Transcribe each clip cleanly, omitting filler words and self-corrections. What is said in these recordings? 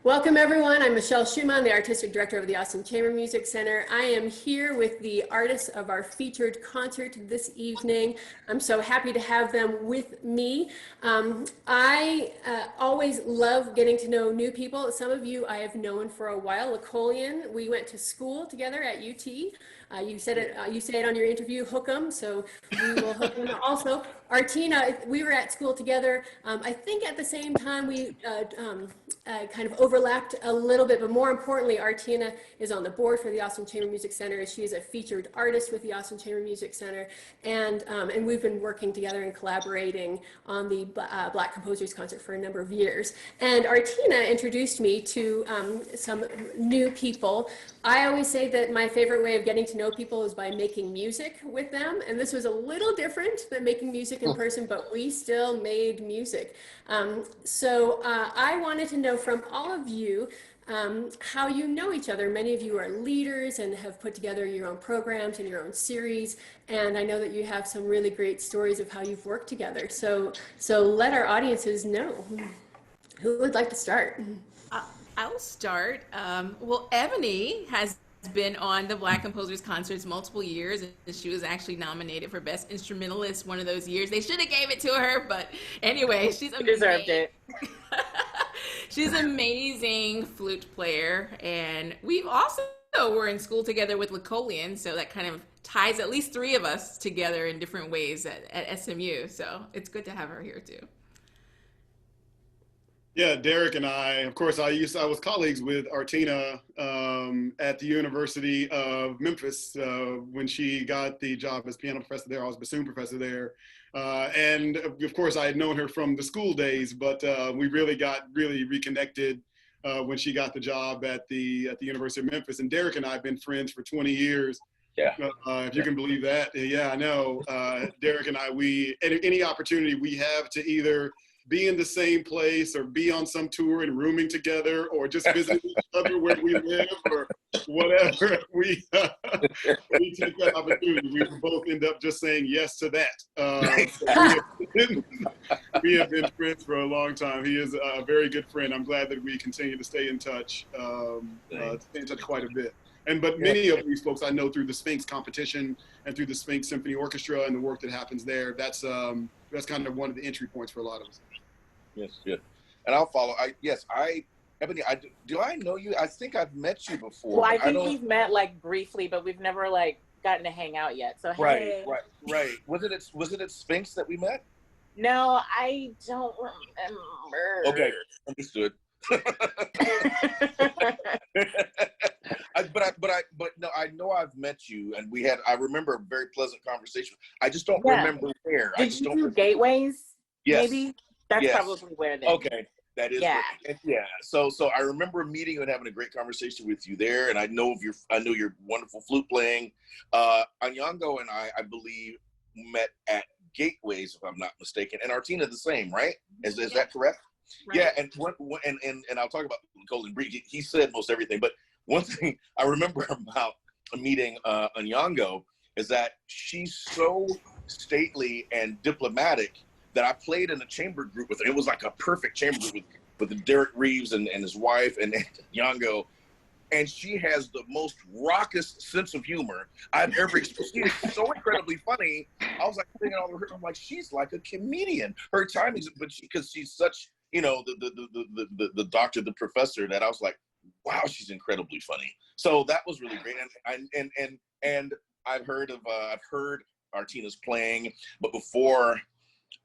Welcome everyone. I'm Michelle Schumann, the Artistic Director of the Austin Chamber Music Center. I am here with the artists of our featured concert this evening. I'm so happy to have them with me. I always love getting to know new people. Some of you I have known for a while. Lecolion, we went to school together at UT. You said it. You say it on your interview, hook 'em. So we will hook 'em also. Artina, we were at school together. I think at the same time we kind of overlapped a little bit, but more importantly, Artina is on the board for the Austin Chamber Music Center. She is a featured artist with the Austin Chamber Music Center, and we've been working together and collaborating on the Black Composers Concert for a number of years. And Artina introduced me to some new people. I always say that my favorite way of getting to know people is by making music with them, and this was a little different than making music in person, but we still made music. So I wanted to know from all of you how you know each other. Many of you are leaders and have put together your own programs and your own series, and I know that you have some really great stories of how you've worked together. So let our audiences know. Who would like to start? I'll start. Well, Ebonee has been on the Black Composers Concerts multiple years, and she was actually nominated for Best Instrumentalist one of those years. They should have gave it to her, but anyway, she's amazing. Deserved it. She's an amazing flute player, and we've also were in school together with Lecolion, so that kind of ties at least three of us together in different ways at SMU. So it's good to have her here too. Yeah, Derek and I, of course, I was colleagues with Artina at the University of Memphis when she got the job as piano professor there. I was bassoon professor there. And of course, I had known her from the school days, but we really got reconnected when she got the job at the University of Memphis. And Derek and I have been friends for 20 years. Yeah. If you can believe that. Yeah, I know. Derek and I, any opportunity we have to either be in the same place or be on some tour and rooming together or just visit each other where we live or whatever, we take that opportunity. We both end up just saying yes to that. We have been friends for a long time. He is a very good friend. I'm glad that we continue to stay in touch, quite a bit. But many of these folks I know through the Sphinx competition and through the Sphinx Symphony Orchestra and the work that happens there. That's kind of one of the entry points for a lot of us. Yes, good. And I'll follow. Ebonee, do I know you? I think I've met you before. Well, I think we've met like briefly, but we've never like gotten to hang out yet. So hey. Right. Was it at Sphinx that we met? No, I don't remember. Okay, understood. But no, I know I've met you, and I remember a very pleasant conversation. I just don't remember where. Did you do Gateways? Yes. Maybe that's probably where. Then. Okay, that is. Yeah. Yeah. So I remember meeting you and having a great conversation with you there, and I know your wonderful flute playing. Anyango and I believe met at Gateways, if I'm not mistaken, and Artina the same, right? Is that correct? Right. Yeah, and I'll talk about Golden Breed. He said most everything, but one thing I remember about meeting Anyango is that she's so stately and diplomatic that I played in a chamber group with her. It was like a perfect chamber group with Derek Reeves and his wife and Anyango. And she has the most raucous sense of humor I've ever experienced. She's so incredibly funny. I was like thinking all of her. I'm like, she's like a comedian. Her timing, but because she's such, the doctor, the professor, that I was like, wow, she's incredibly funny. So that was really great. And I've heard Artina's playing, but before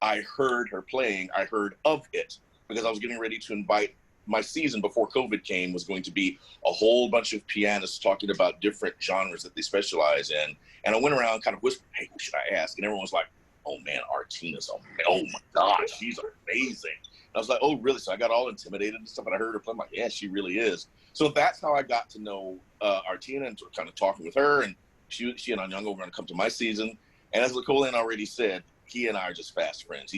I heard her playing, I heard of it because I was getting ready to invite. My season before COVID came was going to be a whole bunch of pianists talking about different genres that they specialize in. And I went around and kind of whispered, hey, who should I ask? And everyone was like, oh man, Artina's amazing. Oh my gosh, she's amazing. And I was like, oh really? So I got all intimidated and stuff, and I heard her play. I'm like, yeah, she really is. So that's how I got to know Artina and kind of talking with her. And she and Anyango were going to come to my season. And as Lecolion already said, he and I are just fast friends.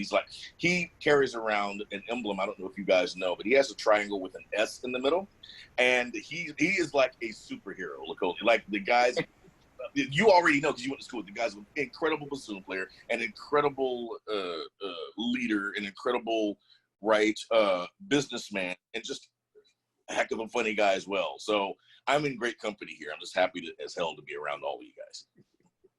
He carries around an emblem. I don't know if you guys know, but he has a triangle with an S in the middle. And he is like a superhero, Lecolion. Like the guys, you already know because you went to school with the guys, an incredible bassoon player, an incredible leader, an incredible, businessman, and just a heck of a funny guy as well. So I'm in great company here. I'm just happy as hell to be around all of you guys.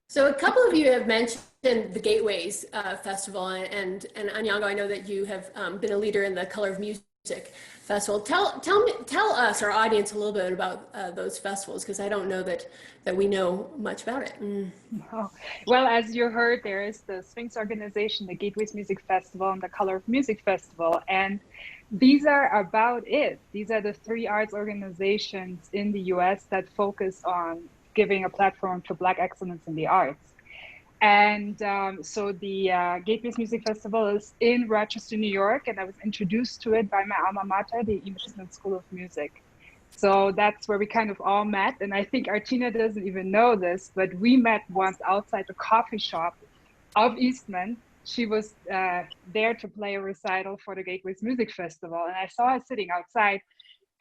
So a couple of you have mentioned the Gateways Festival, and Anyango, I know that you have been a leader in the Color of Music Festival. Tell us, our audience, a little bit about those festivals, because I don't know that we know much about it. Oh. Well, as you heard, there is the Sphinx organization, the Gateways Music Festival, and the Color of Music Festival, and these are about it. These are the three arts organizations in the US that focus on giving a platform to Black excellence in the arts. And so the Gateways Music Festival is in Rochester, New York, and I was introduced to it by my alma mater, the Eastman School of Music. So that's where we kind of all met. And I think Artina doesn't even know this, but we met once outside the coffee shop of Eastman. She was there to play a recital for the Gateways Music Festival. And I saw her sitting outside,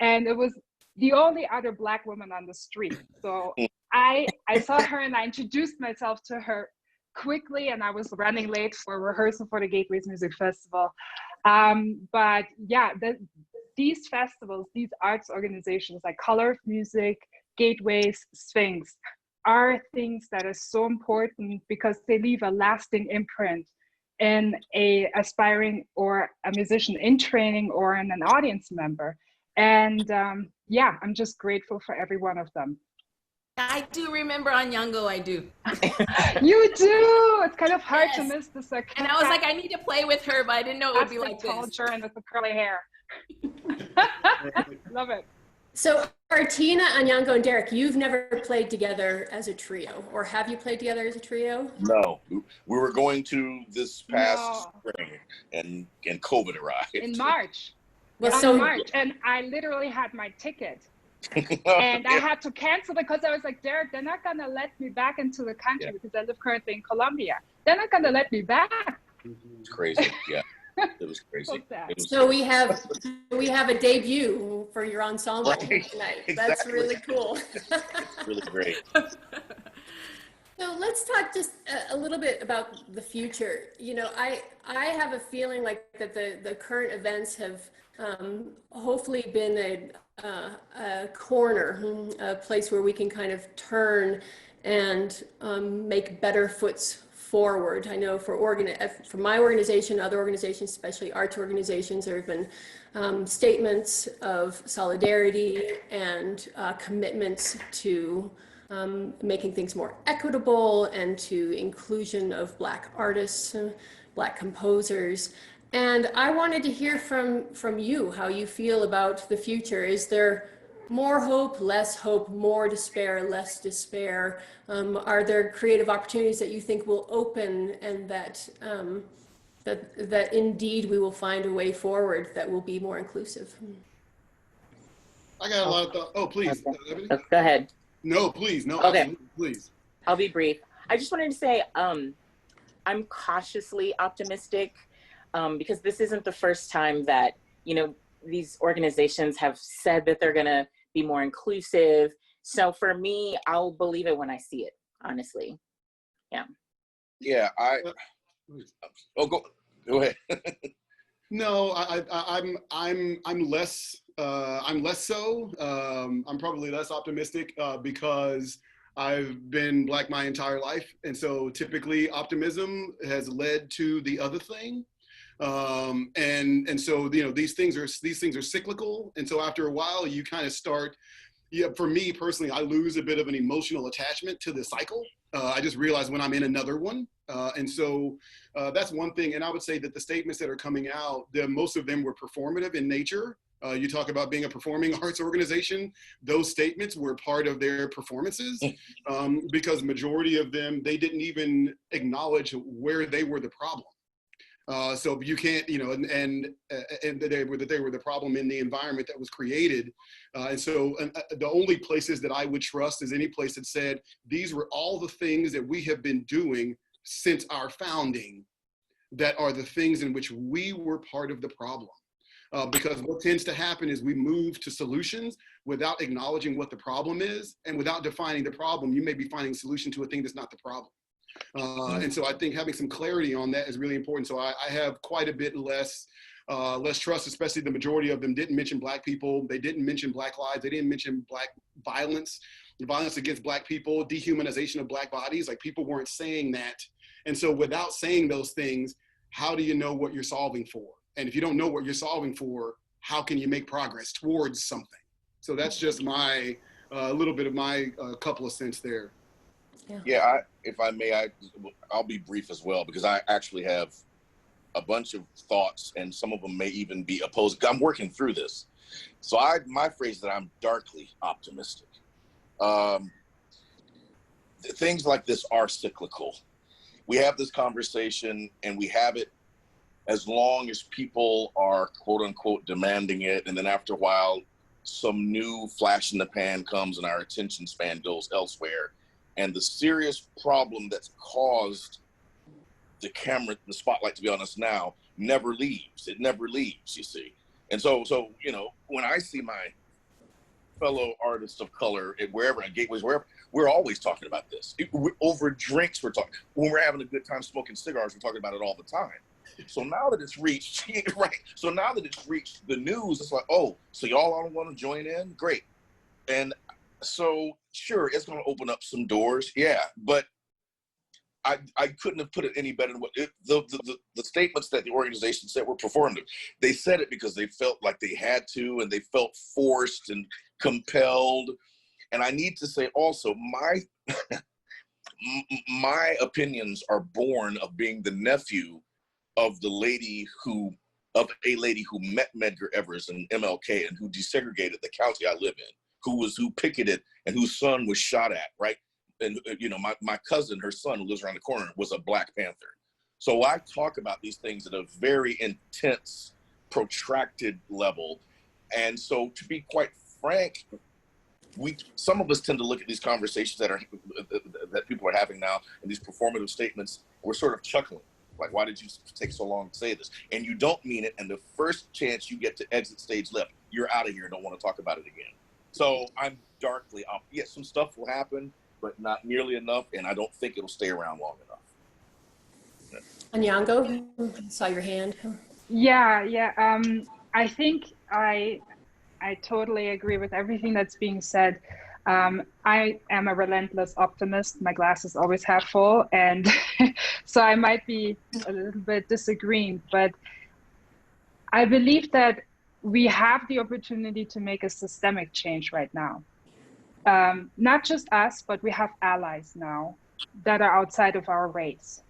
and it was the only other Black woman on the street. So I saw her and I introduced myself to her quickly, and I was running late for rehearsal for the Gateways Music Festival. But yeah, these festivals, these arts organizations like Color of Music, Gateways, Sphinx, are things that are so important because they leave a lasting imprint in a aspiring or a musician in training or in an audience member. And yeah, I'm just grateful for every one of them. I do remember Anyango, I do. You do! It's kind of hard Yes. to miss the second. And I was like, I need to play with her, but I didn't know it would be like this. Culture and with the curly hair. Love it. So Artina, Anyango, and Derek, you've never played together as a trio, or have you played together as a trio? No, we were going to this past spring, and COVID arrived. In March. Well, in so March, and I literally had my ticket. And I had to cancel because I was like, Derek, they're not going to let me back into the country because I live currently in Colombia. They're not going to let me back. It's crazy. Yeah, it was crazy. So we have a debut for your ensemble tonight. Exactly. That's really cool. It's really great. So let's talk just a little bit about the future. You know, I have a feeling like that the current events have hopefully been a corner, a place where we can kind of turn and make better foots forward. I know for my organization, other organizations, especially arts organizations, there have been statements of solidarity and commitments to making things more equitable and to inclusion of Black artists, Black composers. And I wanted to hear from you how you feel about the future. Is there more hope, less hope, more despair, less despair? Are there creative opportunities that you think will open, and that indeed we will find a way forward that will be more inclusive? I got a lot of thoughts. Oh, please. Okay. Go ahead. No, please. No, Okay. Please. I'll be brief. I just wanted to say I'm cautiously optimistic because this isn't the first time that, you know, these organizations have said that they're going to be more inclusive. So for me, I'll believe it when I see it, honestly. Yeah. Yeah, go ahead. No, I'm less so. I'm probably less optimistic because I've been Black my entire life, and so typically optimism has led to the other thing. And so, you know, these things are cyclical, and so after a while you kind of start. Yeah, for me personally, I lose a bit of an emotional attachment to the cycle. I just realize when I'm in another one. And so that's one thing. And I would say that the statements that are coming out, most of them were performative in nature. You talk about being a performing arts organization. Those statements were part of their performances because majority of them, they didn't even acknowledge where they were the problem. So you can't, you know, and that they were the problem in the environment that was created. And so the only places that I would trust is any place that said, these were all the things that we have been doing since our founding that are the things in which we were part of the problem. Because what tends to happen is we move to solutions without acknowledging what the problem is, and without defining the problem, you may be finding a solution to a thing that's not the problem. And so I think having some clarity on that is really important. So I have quite a bit less Let's Trust, especially the majority of them, didn't mention Black people. They didn't mention Black lives. They didn't mention Black violence, violence against Black people, dehumanization of Black bodies. Like, people weren't saying that. And so without saying those things, how do you know what you're solving for? And if you don't know what you're solving for, how can you make progress towards something? So that's just my little bit of my couple of cents there. Yeah, if I may, I'll be brief as well, because I actually have a bunch of thoughts, and some of them may even be opposed. I'm working through this. So my phrase is that I'm darkly optimistic. Things like this are cyclical. We have this conversation, and we have it as long as people are, quote unquote, demanding it. And then after a while, some new flash in the pan comes and our attention span goes elsewhere. And the serious problem that's caused the spotlight to be on us now never leaves. It never leaves, you see. And so, you know, when I see my fellow artists of color at wherever, at Gateways, wherever, we're always talking about this. Over drinks, we're talking. When we're having a good time smoking cigars, we're talking about it all the time. So now that it's reached, right? So now that it's reached the news, it's like, oh, so y'all all want to join in? Great. And so, sure, it's going to open up some doors, yeah. But I couldn't have put it any better than what the statements that the organization said were performative. They said it because they felt like they had to, and they felt forced and compelled. And I need to say also, my opinions are born of being the nephew of a lady who met Medgar Evers and MLK, and who desegregated the county I live in, who picketed, and whose son was shot at, right? And, you know, my cousin, her son, who lives around the corner, was a Black Panther. So I talk about these things at a very intense, protracted level. And so, to be quite frank, some of us tend to look at these conversations that people are having now, and these performative statements, we're sort of chuckling. Like, why did you take so long to say this? And you don't mean it, and the first chance you get to exit stage left, you're out of here and don't want to talk about it again. So I'm darkly optimistic. Yes, some stuff will happen, but not nearly enough, and I don't think it'll stay around long enough. Anyango, saw your hand. Yeah. I think I totally agree with everything that's being said. I am a relentless optimist. My glass is always half full, and so I might be a little bit disagreeing, but I believe that we have the opportunity to make a systemic change right now. Not just us, but we have allies now that are outside of our race.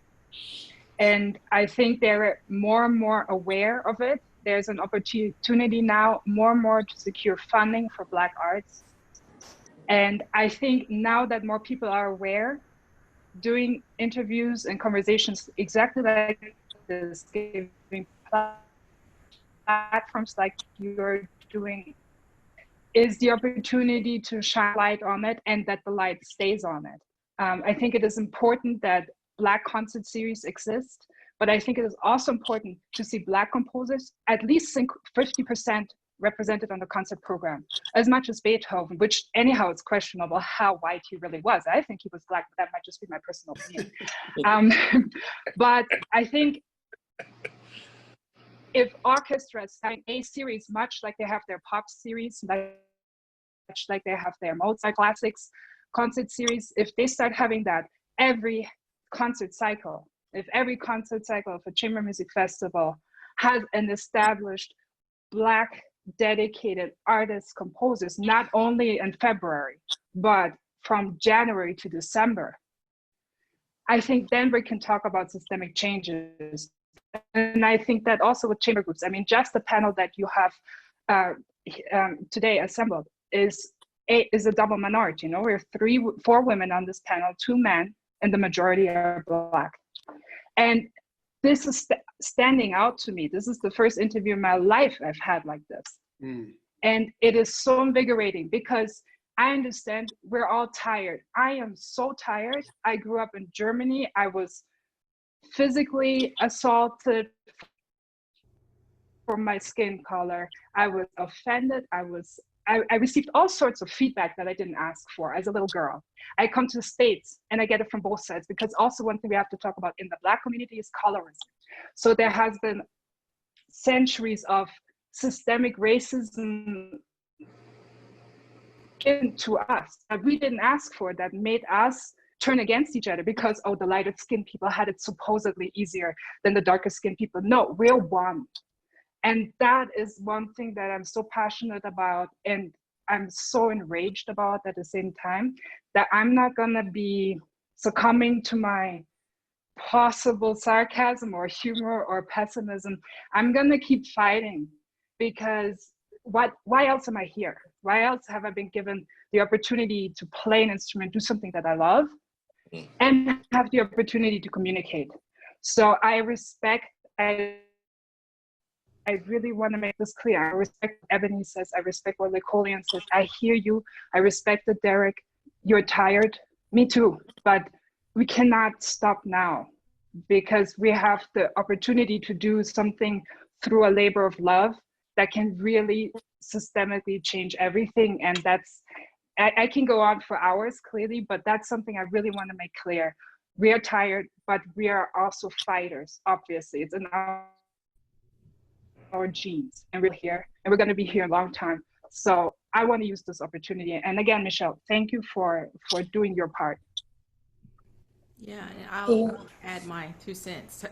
And I think they're more and more aware of it. There's an opportunity now more and more to secure funding for Black arts. And I think now that more people are aware, doing interviews and conversations exactly like this, giving platforms like you're doing, is the opportunity to shine light on it, and that the light stays on it. I think it is important that Black concert series exist, but I think it is also important to see Black composers, at least 50% represented on the concert program, as much as Beethoven, which anyhow, it's questionable how white he really was. I think he was Black, but that might just be my personal opinion. But I think if orchestras have a series, much like they have their pop series, much like they have their Mozart classics concert series, if they start having that every concert cycle, if every concert cycle of a chamber music festival has an established Black dedicated artists, composers, not only in February, but from January to December, I think then we can talk about systemic changes. And I think that also with chamber groups, I mean, just the panel that you have today assembled is a double minority. You know, we're 4 women on this panel, 2 men, and the majority are Black. And this is standing out to me. This is the first interview in my life I've had like this. And it is so invigorating because I understand we're all tired. I am so tired. I grew up in Germany. I was physically assaulted for my skin color. I was offended. I received all sorts of feedback that I didn't ask for as a little girl. I come to the States and I get it from both sides, because also one thing we have to talk about in the Black community is colorism. So there has been centuries of systemic racism given to us that we didn't ask for, that made us turn against each other because, oh, the lighter skinned people had it supposedly easier than the darker skinned people. No, we're one. And that is one thing that I'm so passionate about, and I'm so enraged about at the same time, that I'm not gonna be succumbing to my possible sarcasm or humor or pessimism. I'm gonna keep fighting, because why else am I here? Why else have I been given the opportunity to play an instrument, do something that I love, and have the opportunity to communicate? So I really want to make this clear. I respect what Ebonee says. I respect what Lecolion says. I hear you. I respect that, Derek. You're tired. Me too. But we cannot stop now, because we have the opportunity to do something through a labor of love that can really systemically change everything. And I can go on for hours, clearly, but that's something I really want to make clear. We are tired, but we are also fighters, obviously. It's in our genes, and we're here, and we're going to be here a long time. So I want to use this opportunity. And again, Michelle, thank you for doing your part. Yeah, and I'll add my 2 cents.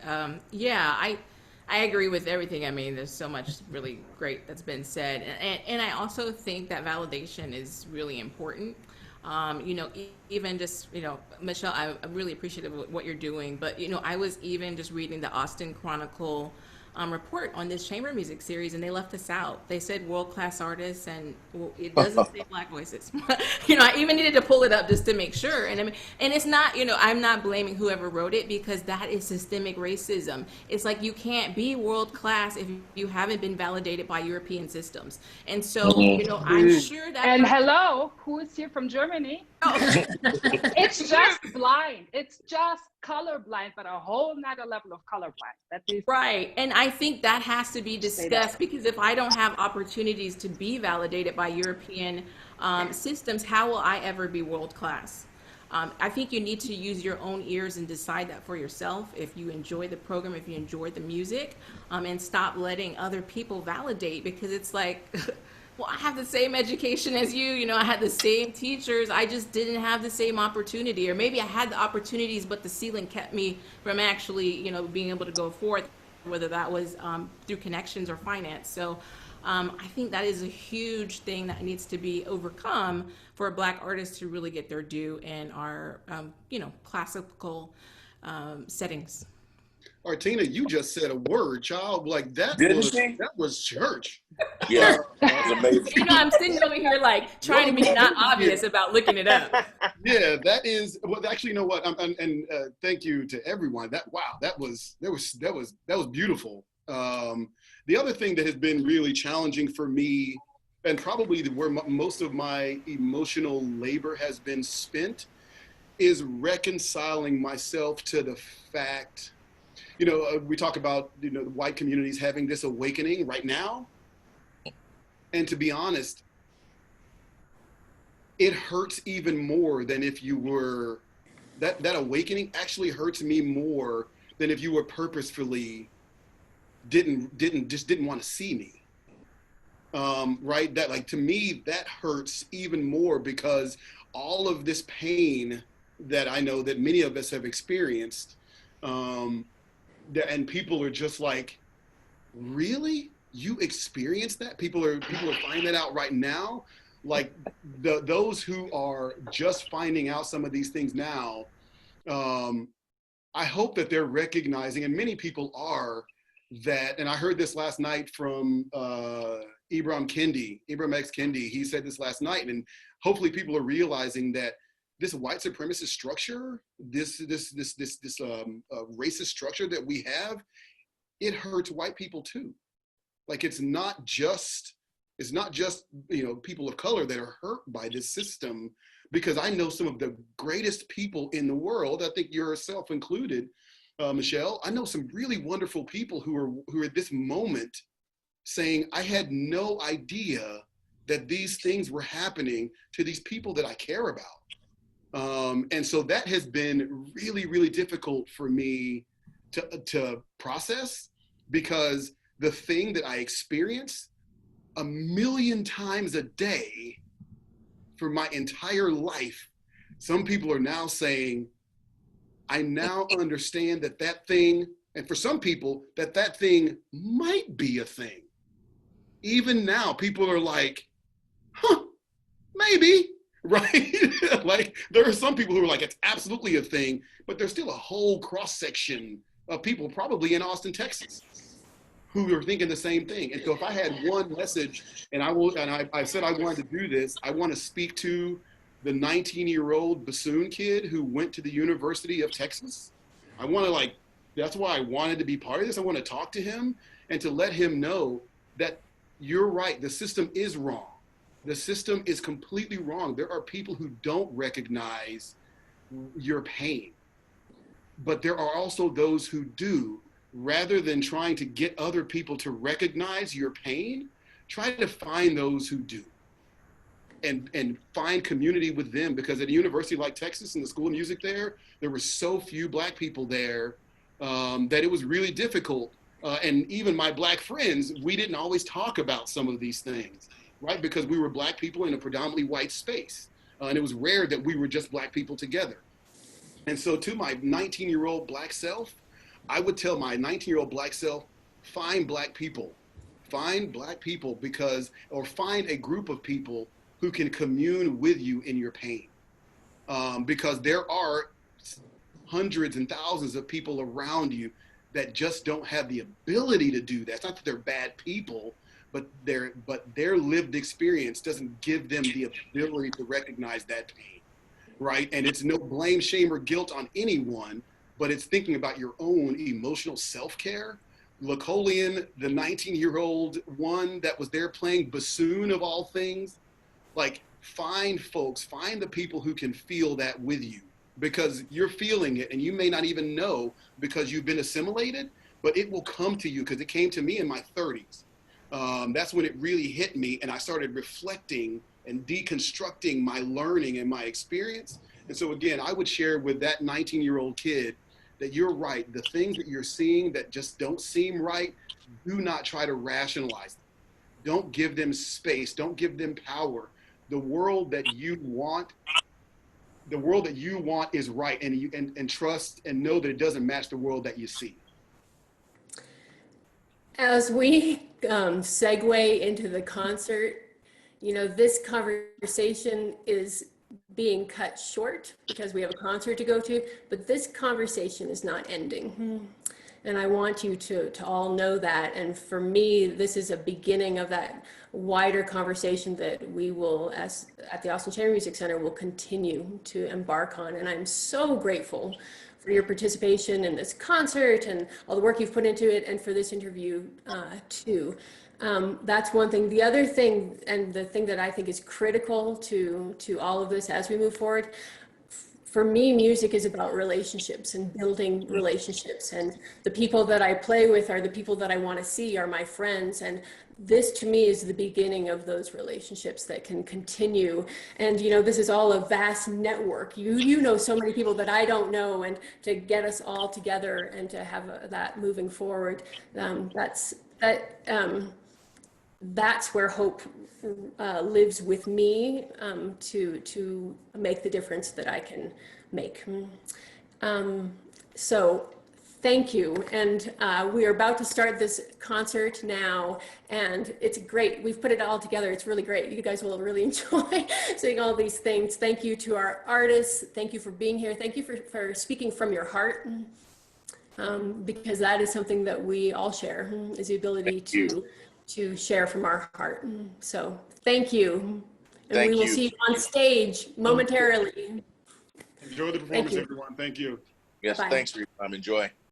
I agree with everything. I mean, there's so much really great that's been said, and I also think that validation is really important. Even just, Michelle, I'm really appreciative of what you're doing, but I was even just reading the Austin Chronicle report on this chamber music series, and they left us out. They said world-class artists, and it doesn't say Black voices. I even needed to pull it up just to make sure. And it's not, I'm not blaming whoever wrote it, because that is systemic racism. It's like, you can't be world-class if you haven't been validated by European systems. And so, I'm sure that. And hello, who is here from Germany? It's just blind. It's just colorblind, but a whole nother level of colorblind. That is right. And I think that has to be discussed, because if I don't have opportunities to be validated by European systems, how will I ever be world class? I think you need to use your own ears and decide that for yourself. If you enjoy the program, if you enjoy the music, and stop letting other people validate, because it's like, well, I have the same education as you, I had the same teachers, I just didn't have the same opportunity. Or maybe I had the opportunities, but the ceiling kept me from actually, being able to go forth, whether that was through connections or finance. So I think that is a huge thing that needs to be overcome for Black artists to really get their due in our, classical settings. Artina, you just said a word, child. Like that was church. Yeah, that was amazing. I'm sitting over here like trying to be not obvious about looking it up. Yeah, that is. Well, actually, you know what? And thank you to everyone. That was beautiful. The other thing that has been really challenging for me, and probably where most of my emotional labor has been spent, is reconciling myself to the fact. We talk about, the white communities having this awakening right now. And to be honest, it hurts even more than if you were, that awakening actually hurts me more than if you were purposefully didn't want to see me. Right? That, like, to me, that hurts even more, because all of this pain that I know that many of us have experienced, and people are just like, really? You experienced that? People are finding that out right now. Like those who are just finding out some of these things now, I hope that they're recognizing, and many people are, that, and I heard this last night from Ibram X. Kendi. He said this last night, and hopefully people are realizing that this white supremacist structure, this racist structure that we have, it hurts white people too. Like, it's not just people of color that are hurt by this system, because I know some of the greatest people in the world, I think yourself included, Michelle. I know some really wonderful people who are at this moment saying, I had no idea that these things were happening to these people that I care about. And so that has been really, really difficult for me to process, because the thing that I experience a million times a day for my entire life, some people are now saying, I now understand that that thing, and for some people, that that thing might be a thing. Even now, people are like, huh, maybe, right? Like, there are some people who are like, it's absolutely a thing, but there's still a whole cross section of people, probably in Austin, Texas, who are thinking the same thing. And so if I had one message, and I said I wanted to do this, I want to speak to the 19-year-old bassoon kid who went to the University of Texas. I want to, like, that's why I wanted to be part of this. I want to talk to him and to let him know that you're right, the system is wrong. The system is completely wrong. There are people who don't recognize your pain, but there are also those who do. Rather than trying to get other people to recognize your pain, try to find those who do and find community with them, because at a university like Texas and the School of Music there were so few Black people there that it was really difficult. And even my Black friends, we didn't always talk about some of these things, right? Because we were Black people in a predominantly white space. And it was rare that we were just Black people together. And so to my 19-year-old Black self, I would tell my 19-year-old Black self, find Black people or find a group of people who can commune with you in your pain. Because there are hundreds and thousands of people around you that just don't have the ability to do that. It's not that they're bad people, but their lived experience doesn't give them the ability to recognize that pain, right? And it's no blame, shame, or guilt on anyone, but it's thinking about your own emotional self-care. Lecolion, the 19-year-old one that was there playing bassoon of all things, like, find the people who can feel that with you, because you're feeling it and you may not even know because you've been assimilated, but it will come to you, because it came to me in my 30s. That's when it really hit me, and I started reflecting and deconstructing my learning and my experience. And so again, I would share with that 19-year-old kid that you're right. The things that you're seeing that just don't seem right, do not try to rationalize them. Don't give them space. Don't give them power. The world that you want is right, and trust and know that it doesn't match the world that you see. As we segue into the concert, this conversation is being cut short because we have a concert to go to, but this conversation is not ending. And I want you to all know that. And for me, this is a beginning of that wider conversation that we will, as at the Austin Chamber Music Center, will continue to embark on. And I'm so grateful for your participation in this concert and all the work you've put into it, and for this interview too. That's one thing. The other thing, and the thing that I think is critical to all of this as we move forward, for me, music is about relationships and building relationships. And the people that I play with are the people that I want to see, are my friends. And this to me is the beginning of those relationships that can continue. And this is all a vast network. You know so many people that I don't know, and to get us all together and to have that moving forward, that's where hope lives with me, to make the difference that I can make. So thank you. And we are about to start this concert now, and it's great. We've put it all together. It's really great. You guys will really enjoy seeing all these things. Thank you to our artists. Thank you for being here. Thank you for speaking from your heart, because that is something that we all share, is the ability to share from our heart. So thank you. And we will see you on stage momentarily. Enjoy the performance, everyone. Thank you. Yes, Bye. thanks for your time. Enjoy.